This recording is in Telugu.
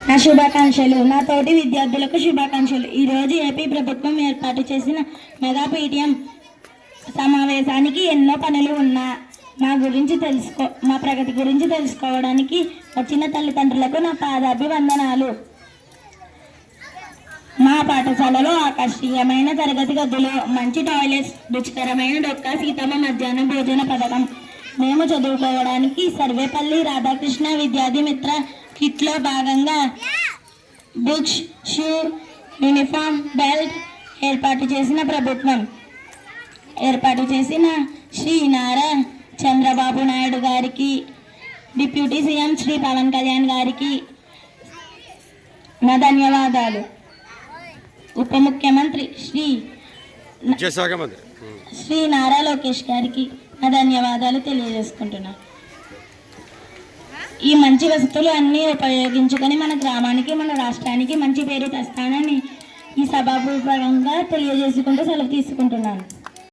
నా శుభాకాంక్షలు. నా తోటి విద్యార్థులకు శుభాకాంక్షలు. ఈరోజు ఏపీ ప్రభుత్వం ఏర్పాటు చేసిన మెగా పీటీఎం సమావేశానికి ఎన్నో పనులు ఉన్నా మా ప్రగతి గురించి తెలుసుకోవడానికి వచ్చిన తల్లిదండ్రులకు నా పాదాభివందనాలు. మా పాఠశాలలో ఆకర్షణీయమైన తరగతి గదులు, మంచి టాయిలెట్స్, రుచికరమైన డొక్కా సీతమ్మ మధ్యాహ్న భోజన పథకం, మేము చదువుకోవడానికి సర్వేపల్లి రాధాకృష్ణ విద్యార్థి మిత్ర కిట్లో భాగంగా బుక్స్, షూ, యూనిఫామ్, బెల్ట్ ఏర్పాటు చేసిన శ్రీ నారా చంద్రబాబు నాయుడు గారికి, డిప్యూటీ సీఎం శ్రీ పవన్ కళ్యాణ్ గారికి నా ధన్యవాదాలు. ఉప ముఖ్యమంత్రి శ్రీ నారా లోకేష్ గారికి నా ధన్యవాదాలు తెలియజేసుకుంటున్నాను. ఈ మంచి వసతులు అన్నీ ఉపయోగించుకొని మన గ్రామానికి, మన రాష్ట్రానికి మంచి పేరు తెస్తానని ఈ సభాపూర్వకంగా తెలియజేసుకుంటూ సెలవు తీసుకుంటున్నాను.